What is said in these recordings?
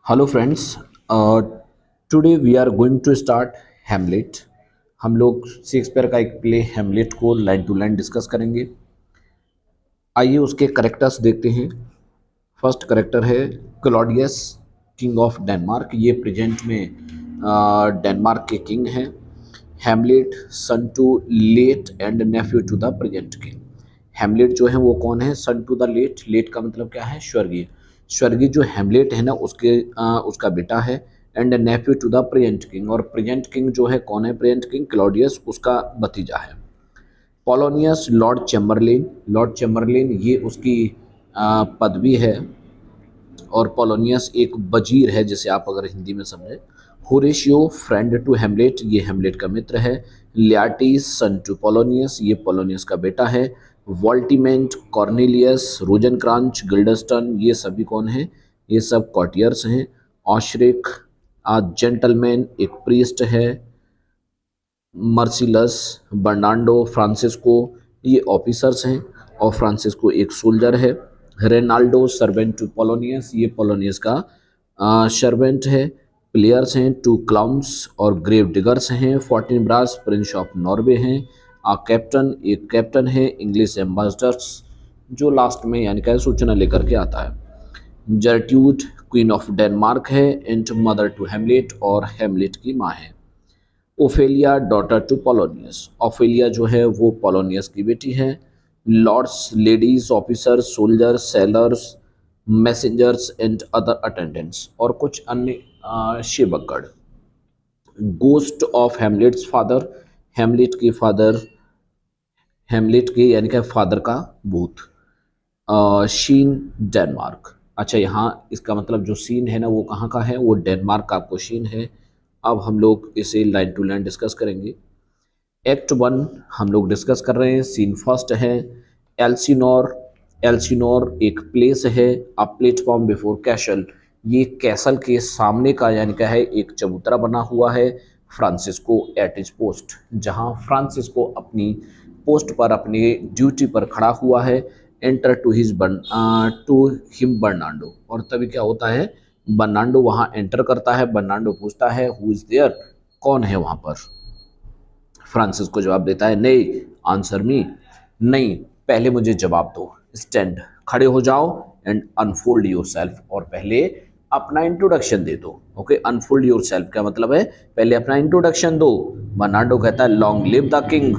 Hello friends, today we are going to start Hamlet. हम लोग Shakespeare का एक प्ले हैमलेट को लाइन टू लाइन डिस्कस करेंगे। आइए उसके करेक्टर्स देखते हैं। फर्स्ट करेक्टर है क्लॉडियस, किंग ऑफ डेनमार्क। ये प्रेजेंट में डेनमार्क के किंग हैं। Hamlet, son to late and nephew to the present king. Hamlet जो है वो कौन है? Son to the late. Late का मतलब क्या है? स्वर्गीय। स्वर्गीय जो हैमलेट है ना उसका बेटा है। And nephew to the present king, और प्रेजेंट किंग जो है कौन है? प्रेजेंट किंग क्लॉडियस, उसका भतीजा है। Polonius, Lord Chamberlain. Lord Chamberlain ये उसकी पदवी है। और पोलोनियस एक वजीर है, जिसे आप अगर हिंदी में समझें। होरेशियो, फ्रेंड टू हेमलेट, ये हेमलेट का मित्र है। लियाटीज, सन टू पोलोनियस, ये पोलोनियस का बेटा है। वॉल्टीमेंट, कॉर्नेलियस, रोजनक्रांच, गिल्डस्टन, ये सभी कौन हैं? ये सब कॉटियर्स हैं। ऑशरिक, जेंटलमैन, एक प्रीस्ट है। मर्सिलस, बर्नांडो, फ्रांसिस्को, ये ऑफिसर्स हैं। और फ्रांसिस्को एक सोल्जर है। रेनाल्डो, सर्वेंट टू पोलोनियस, ये पोलोनियस का सर्वेंट है। प्लेयर्स हैं टू क्लाउन्स और ग्रेव डिगर्स हैं। 14 ब्रास, प्रिंस ऑफ नॉर्वे हैं। कैप्टन, एक कैप्टन है। इंग्लिश एम्बेसडर्स, जो लास्ट में यानी क्या सूचना लेकर के आता है। जर्ट्यूड, क्वीन ऑफ डेनमार्क है। एंड मदर टू हेमलेट, और हेमलेट की माँ है। Ophelia, daughter to Polonius. Ophelia जो है वो पोलोनियस की बेटी है। Lord's, ladies, officers, soldiers, sellers, messengers and other attendants, और कुछ अन्य सेवकगण। गोस्ट ऑफ हेमलेट्स फादर, हेमलेट के फादर, हेमलेट के यानी कि फादर का भूत। शीन, डेनमार्क। अच्छा, यहाँ इसका मतलब जो सीन है ना वो कहाँ का है? वो डेनमार्क का आपको शीन है। अब हम लोग इसे लाइन टू लाइन डिस्कस करेंगे। एक्ट वन हम लोग डिस्कस कर रहे हैं। सीन फर्स्ट है एल्सिनोर। एल्सिनोर एक प्लेस है। अ प्लेटफॉर्म बिफोर कैसल, ये कैसल के सामने का यानी क्या है? एक चबूतरा बना हुआ है। फ्रांसिस्को एट इज पोस्ट, जहां फ्रांसिस्को अपनी पोस्ट पर, अपनी ड्यूटी पर खड़ा हुआ है। Enter to his to him Bernardo, और तभी क्या होता है? बर्नांडो वहां एंटर करता है। बर्नांडो पूछता है हु इज देयर, कौन है वहां पर? फ्रांसिस को जवाब देता है नहीं, आंसर मी, नहीं, पहले मुझे जवाब दो। स्टैंड, खड़े हो जाओ। एंड अनफोल्ड योर सेल्फ, और पहले अपना इंट्रोडक्शन दे दो। ओके, अनफोल्ड योर सेल्फ क्या मतलब है? पहले अपना इंट्रोडक्शन दो। बर्नार्डो कहता है लॉन्ग लिव द किंग,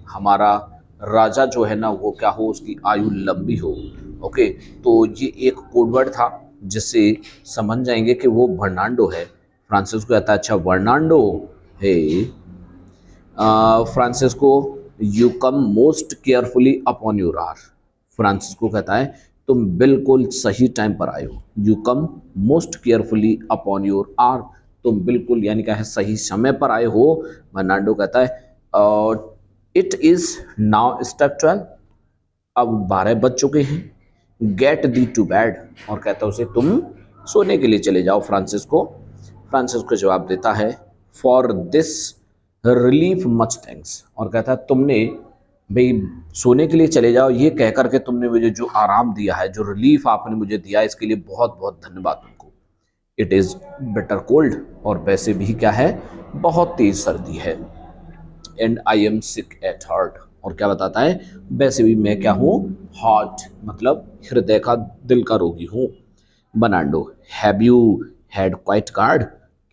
हमारा राजा जो है ना वो क्या हो? उसकी आयु लंबी हो। ओके, तो ये एक कोडवर्ड था जिससे समझ जाएंगे कि वो बर्नार्डो है। फ्रांसिस को कहता है अच्छा बर्नार्डो है। Francisco, you come most carefully upon your hour. Francisco कहता है तुम बिल्कुल सही टाइम पर आए हो। You come most carefully upon your hour, तुम बिल्कुल यानी क्या है सही समय पर आए हो। बर्नार्डो कहता है इट इज नाउ स्टेप 12, अब 12 बज चुके हैं। गेट दी टू बेड, और कहता है उसे तुम सोने के लिए चले जाओ। फ्रांसिस्को जवाब देता है for this relief much thanks, और कहता है तुमने भाई सोने के लिए चले जाओ ये कह करके तुमने मुझे जो आराम दिया है, जो रिलीफ आपने मुझे दिया, इसके लिए बहुत बहुत धन्यवाद तुमको। इट इज़ बेटर कोल्ड, और वैसे भी क्या है? बहुत तेज सर्दी है। And I am sick at heart, और क्या बताता है? वैसे भी मैं क्या हूँ? हार्ट मतलब हृदय का, दिल का रोगी हूँ। Bernardo, have you had quiet guard,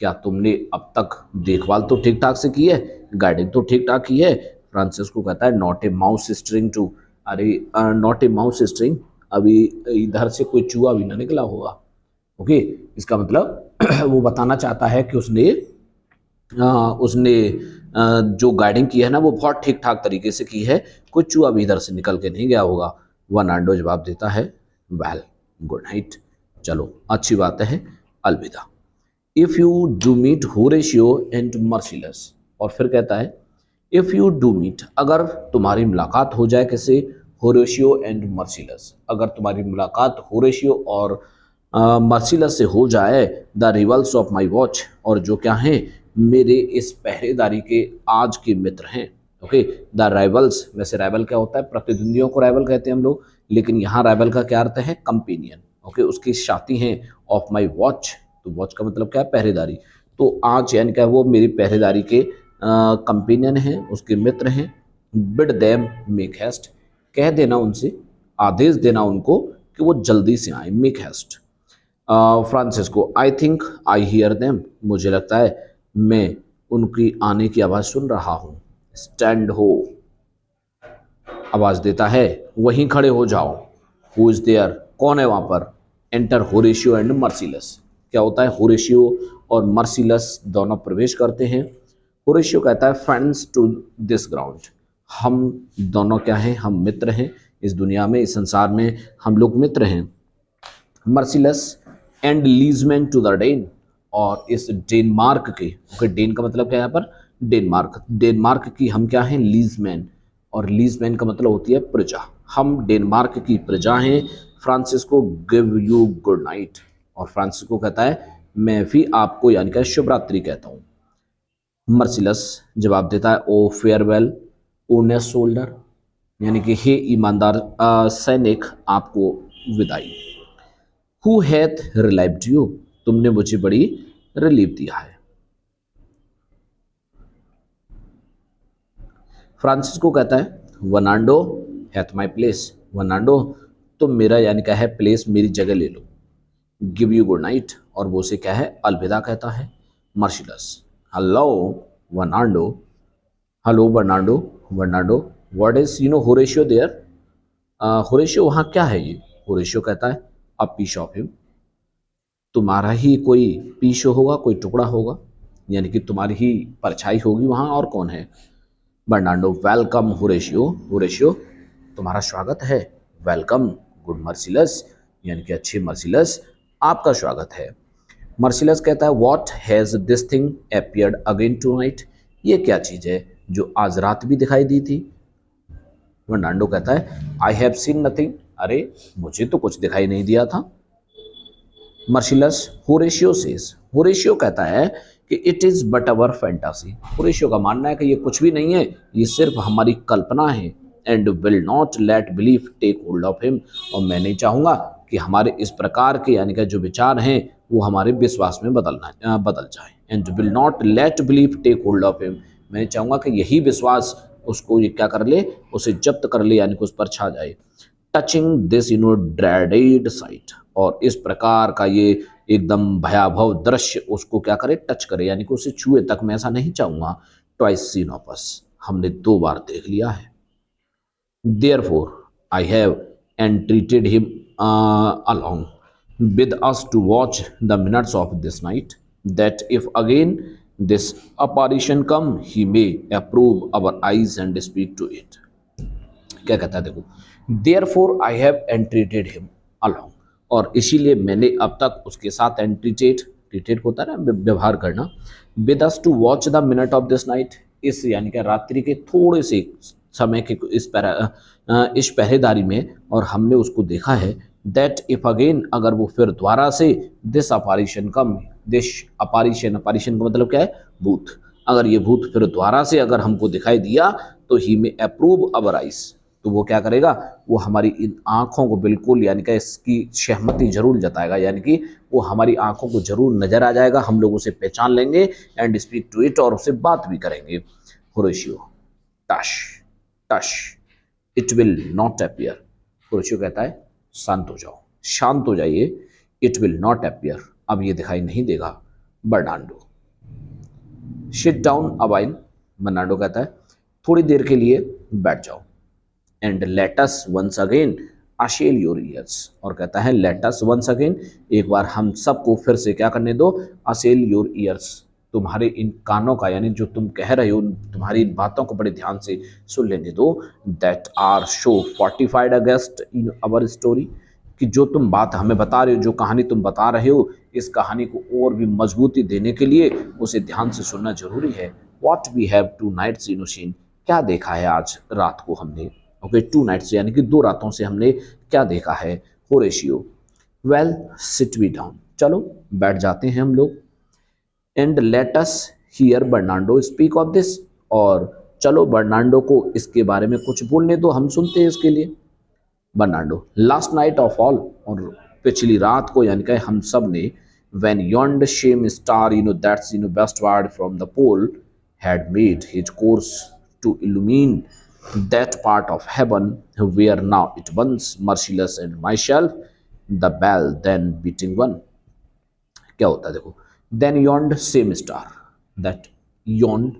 क्या तुमने अब तक देखभाल तो ठीक ठाक से की है, गार्डिंग तो ठीक ठाक की है? फ्रांसिस्को कहता है not a mouse stirring to, अरे नॉट ए माउस स्ट्रिंग, अभी इधर से कोई चूहा भी ना निकला होगा। ओके, इसका मतलब वो बताना चाहता है कि उसने जो गाइडिंग की है ना वो बहुत ठीक ठाक तरीके से की है, कुछ चूहा भी इधर से निकल के नहीं गया होगा। वर्नांडो जवाब देता है वेल, गुड नाइट, चलो अच्छी बात है, अलविदा। If you do meet Horatio and Marcellus, और फिर कहता है इफ़ यू डू मीट, अगर तुम्हारी मुलाकात हो जाए किसे? होरेशियो एंड मर्सिलस, अगर तुम्हारी मुलाकात होरेशियो और मर्सिलस से हो जाए, the rivals of my watch, और जो क्या हैं? मेरे इस पहरेदारी के आज के मित्र हैं। ओके, द राइवल्स, वैसे राइवल क्या होता है? प्रतिद्वंदियों को राइवल कहते हैं हम लोग, लेकिन यहाँ राइवल का क्या अर्थ है? कंपेनियन। ओके, उसके साथी हैं। ऑफ माई वॉच, तो वॉच का मतलब क्या है, पहरेदारी। तो आज यानी क्या, वो मेरी पहरेदारी के कंपेनियन हैं, उसके मित्र हैं। बिड देम मेक हेस्ट, कह देना उनसे, आदेश देना उनको कि वो जल्दी से आए, make haste. Francisco, I think I hear them, मुझे लगता है मैं उनकी आने की आवाज़ सुन रहा हूँ। स्टैंड हो, आवाज़ देता है, वहीं खड़े हो जाओ। हु इज़ देयर, कौन है वहाँ पर। एंटर होरेशियो एंड मर्सिलस, क्या होता है, होरेशियो और मर्सिलस दोनों प्रवेश करते हैं। होरेशियो कहता है फ्रेंड्स टू दिस ग्राउंड, हम दोनों क्या हैं, हम मित्र हैं, इस दुनिया में, इस संसार में हम लोग मित्र हैं। मर्सिलस एंड लीजमैन टू द डेन, और इस डेनमार्क के, ओके डेन का मतलब क्या है यहाँ पर, डेनमार्क, डेनमार्क की हम क्या हैं, लीजमैन, और लीजमैन का मतलब होती है प्रजा, हम डेनमार्क की प्रजा हैं। Francisco give you good night, और फ्रांसिस्को कहता है मैं भी आपको यानी कि शुभ रात्रि कहता हूँ। मर्सिलस जवाब देता है ओ फेयरवेल ओनेस्ट सोल्डर, यानी कि हे ईमानदार सैनिक, आपको विदाई। हु हैथ रिलाइव्ड यू, तुमने मुझे बड़ी रिलीफ दिया है। फ्रांसिस्को कहता है वर्नांडो हैथ माई प्लेस, वर्नांडो तुम मेरा यानी क्या है प्लेस, मेरी जगह ले लो। गिव यू गुड नाइट, और वो उसे क्या है, अलविदा कहता है। Marcellus, hello Bernardo, hello Bernardo, Bernardo what is Horatio there, Horatio वहाँ क्या है ये। होरेशियो कहता है अ पीस ऑफ हिम, तुम्हारा ही कोई पीस होगा, कोई टुकड़ा होगा, यानी कि तुम्हारी ही परछाई होगी वहाँ, और कौन है। बर्नार्डो, वेलकम होरेशियो, होरेशियो तुम्हारा स्वागत है। वेलकम गुड मर्सिलस, यानी कि अच्छे मर्सिलस, आपका स्वागत है। मर्सिलस कहता है what has this thing appeared again tonight, ये क्या चीज़ है जो आज रात भी दिखाई दी थी। वर्नांडो कहता है आई हैव सीन नथिंग, अरे मुझे तो कुछ दिखाई नहीं दिया था। मर्सिलस, होरेशियो सेज, होरेशियो कहता है कि it is but our fantasy, Horatio का मानना है कि ये कुछ भी नहीं है, ये सिर्फ हमारी कल्पना है। And will not let belief take hold of him, और मैं नहीं चाहूँगा कि हमारे इस प्रकार के यानी कि जो विचार हैं वो हमारे विश्वास में बदल जाए। And will not let belief take hold of him, मैं चाहूँगा कि यही विश्वास उसको ये क्या कर ले, उसे जब्त कर ले, यानी कि उस पर छा जाए। टचिंग दिस ड्रेडेड साइट, और इस प्रकार का ये एकदम भयावह दृश्य उसको क्या करे, टच करे, यानी कि उसे छुए तक, मैं ऐसा नहीं चाहूँगा। ट्वाइस सीन ऑफ अस, हमने 2 बार देख लिया है। Therefore, I have entreated him along with us to watch the minutes of this night, that if again this apparition come, he may approve our eyes and speak to it. क्या कहता है देखो, therefore I have entreated him along, और इसीलिए मैंने अब तक उसके साथ एंट्रीटेट होता है ना, व्यवहार करना। With us to watch the minute of this night, इस यानी कि रात्रि के थोड़े से समय के इस पहरेदारी में, और हमने उसको देखा है। दैट इफ अगेन, अगर वो फिर दोबारा से, दिस अपारिशन कम, दिस अपारिशन, अपारिशन का मतलब क्या है, भूत, अगर ये भूत फिर दोबारा से अगर हमको दिखाई दिया, तो ही में अप्रूव अवर आइज, तो वो क्या करेगा, वो हमारी इन आँखों को बिल्कुल यानी कि इसकी सहमति जरूर जताएगा, यानी कि वो हमारी आँखों को जरूर नजर आ जाएगा, हम लोग उसे पहचान लेंगे। एंड स्पीक टू इट, और उससे बात भी करेंगे। Horatio, tush tush, it will not appear, Horatio कहता है शांत हो जाओ, शांत हो जाइए। इट विल नॉट अपियर, अब ये दिखाई नहीं देगा। Bernardo, sit down a while, Bernardo कहता है थोड़ी देर के लिए बैठ जाओ। And let us once again assail your ears, और कहता है लेट अस वंस अगेन, एक बार हम सबको फिर से क्या करने दो, अशेल योर ईयर्स, तुम्हारे इन कानों का, यानी जो तुम कह रहे हो तुम्हारी इन बातों को बड़े ध्यान से सुन लेने दो। That are so fortified against in our story, कि जो तुम बात हमें बता रहे हो, जो कहानी तुम बता रहे हो, इस कहानी को और भी मजबूती देने के लिए उसे ध्यान से सुनना जरूरी है। What we have two nights in seen, क्या देखा है आज रात को हमने। ओके, 2 नाइट्स यानी कि 2 रातों से हमने क्या देखा है। Horatio, well sit we down, चलो बैठ जाते हैं हम लोग। And let us hear Bernardo speak of this, और चलो बर्नार्डो को इसके बारे में कुछ बोलने दो, हम सुनते हैं इसके लिए। Bernardo, last night of all, और पिछली रात को यानी कि हम सब ने, when yonder same star, that's westward from the pole, had made his course to illumine that part of heaven where now it burns merciless and myself, the bell then beating one. क्या होता है देखो, then yond same star, that yond,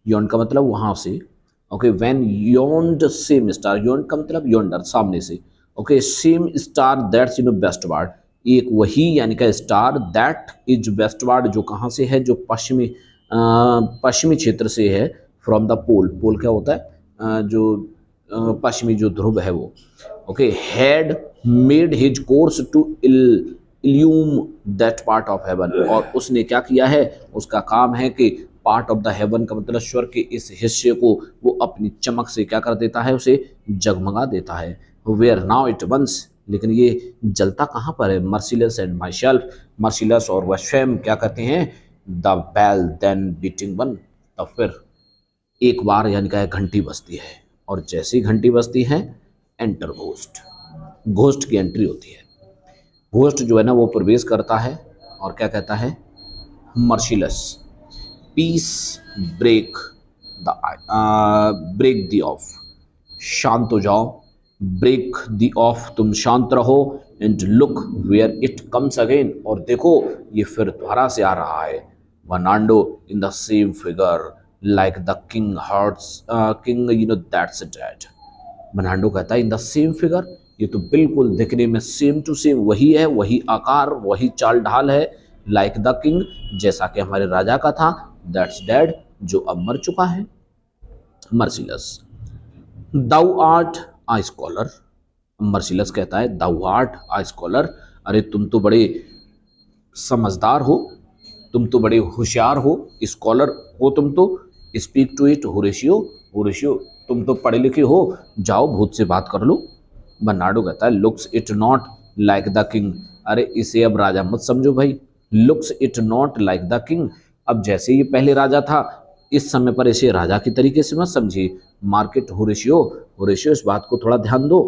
yond का मतलब वहां से, okay, when yond same star, yond का मतलब यॉन्डर सामने से, okay, same star that's westward, एक वही यानी कि स्टार दैट इज वेस्टवार्ड, जो कहाँ से है, जो पश्चिमी क्षेत्र से है, फ्रॉम द पोल, पोल क्या होता है, जो पश्चिमी जो ध्रुव है वो, okay, had made his course to illume that part of heaven, और उसने क्या किया है, उसका काम है कि पार्ट ऑफ द हेवन का मतलब स्वर्ग के इस हिस्से को वो अपनी चमक से क्या कर देता है, उसे जगमगा देता है। वेयर नाउ इट बर्न्स, लेकिन ये जलता कहाँ पर है, मर्सिलस एंड माई शेल्फ, मर्सिलस और वह स्वयं क्या कहते हैं, the bell then beating one, तब फिर एक बार यानी कि घंटी बजती है, और जैसी घंटी बजती है, एंटर घोस्ट, घोस्ट की एंट्री होती है। घोस्ट जो है ना वो प्रवेश करता है और क्या कहता है, Marcellus, peace break break thee off, शांत हो जाओ, ब्रेक दी ऑफ, तुम शांत रहो, and look where it comes again, और देखो ये फिर दोबारा से आ रहा है, Bernardo in the same figure like the king hurts king that's dead. Bernardo कहता है इन द सेम फिगर, ये तो बिल्कुल दिखने में सेम टू सेम वही है, वही आकार, वही चाल ढाल है, लाइक द किंग, जैसा कि हमारे राजा का था, दैट्स डेड, जो अब मर चुका है। मर्सिलस, दाउ आर्ट आ स्कॉलर, मर्सिलस कहता है दाउ आर्ट आ स्कॉलर, अरे तुम तो बड़े समझदार हो, तुम तो बड़े होशियार हो, स्कॉलर हो तुम तो, speak to it Horatio, Horatio तुम तो पढ़े लिखे हो, जाओ भूत से बात कर लो। बर्नार्डो कहता है looks it not like the king, अरे इसे अब राजा मत समझो भाई, looks it not like the king, अब जैसे ये पहले राजा था इस समय पर इसे राजा की तरीके से मत समझिए। मार्केट होरेशियो, होरेशियो इस बात को थोड़ा ध्यान दो,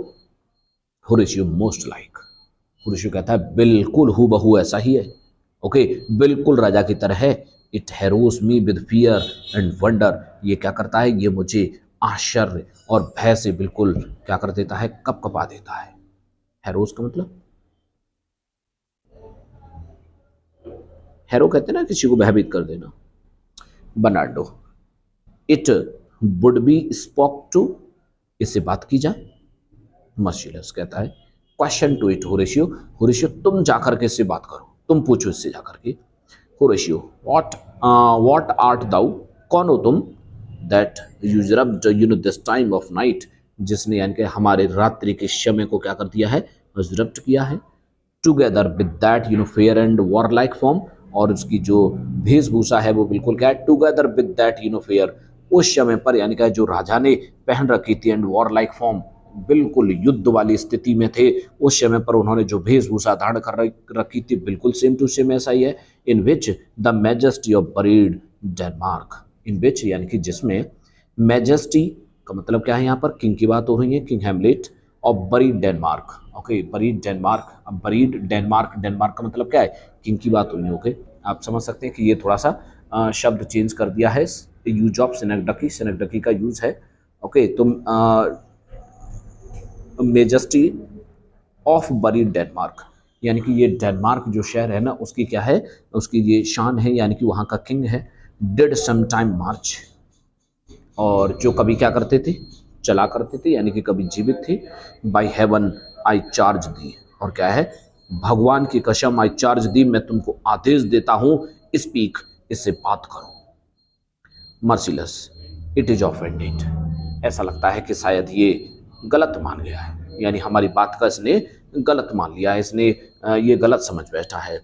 होरेशियो मोस्ट लाइक, होरेशियो कहता है बिल्कुल हूबहू ऐसा ही है, ओके, बिल्कुल राजा की तरह है। It harrows me with fear and wonder, ये क्या करता है, ये मुझे आश्चर्य और भय से बिल्कुल क्या कर देता है, कपकपा देता है। हैरोस का मतलब, हैरो कहते हैं ना किसी को भयभीत कर देना। Bernardo, it would be spoke to, इससे बात की जाए। मर्सिलस कहता है question to it Horatio, Horatio तुम जाकर के इससे बात करो, तुम पूछो इससे जाकर के। होरेशियो, व्हाट आर्ट दाउ, कौन हो तुम, that usurp'st this time of night, जिसने यानी कि हमारे रात्रि के समय को क्या कर दिया है, यूजरप्ट किया है। Together with that fair and war like form, और उसकी जो वेशभूषा है वो बिल्कुल क्या है, टुगेदर विद दैट फेयर, उस समय पर यानी कि जो राजा ने पहन रखी थी, एंड वॉर लाइक फॉर्म, बिल्कुल युद्ध वाली स्थिति में थे उस समय पर उन्होंने जो वेशभूषा धारण कर रखी थी, बिल्कुल सेम टू सेम ऐसा ही है। In which the majesty of buried Denmark, in which यानी कि जिसमें, मैजेस्टी का मतलब क्या है, यहाँ पर किंग की बात हो रही है, किंग हैमलेट, और buried Denmark, okay, buried Denmark, अब बरीड डेनमार्क, डेनमार्क का मतलब क्या है, किंग की बात हुई है, ओके, आप समझ सकते हैं कि ये थोड़ा सा शब्द चेंज कर दिया है, यूज ऑफ सिनेक्डकी, सिनेक्डकी का यूज है, ओके, तुम मेजेस्टी ऑफ बरीड डेनमार्क, यानी कि ये डेनमार्क जो शहर है ना उसकी क्या है, उसकी ये शान है, यानी कि वहाँ का किंग है। डिड सम टाइम मार्च, और जो कभी क्या करते थे, चला करते थे, यानी कि कभी जीवित थे। बाय हेवन आई चार्ज दी, और क्या है, भगवान की कसम, आई चार्ज दी, मैं तुमको आदेश देता हूँ, स्पीक, इससे बात करो। मर्सिलस, इट इज ऑफेंडेड, ऐसा लगता है कि शायद ये गलत मान गया है, यानी हमारी बात का इसने गलत मान लिया है, इसने ये गलत समझ बैठा है।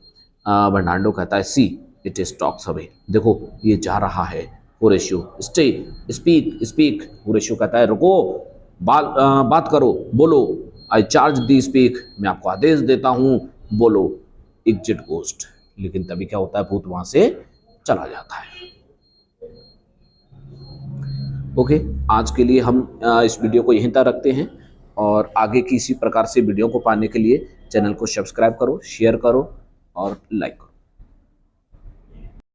बर्नार्डो कहता है see it is talks away, देखो ये जा रहा है। Horatio, stay, speak, speak, Horatio कहता है रुको, बात करो, बोलो। आई चार्ज दी स्पीक, मैं आपको आदेश देता हूँ, बोलो। एग्जिट गोस्ट, लेकिन तभी क्या होता है, भूत वहां से चला जाता है। ओके, आज के लिए हम इस वीडियो को यहीं तक रखते हैं, और आगे की इसी प्रकार से वीडियो को पाने के लिए चैनल को सब्सक्राइब करो, शेयर करो और लाइक करो।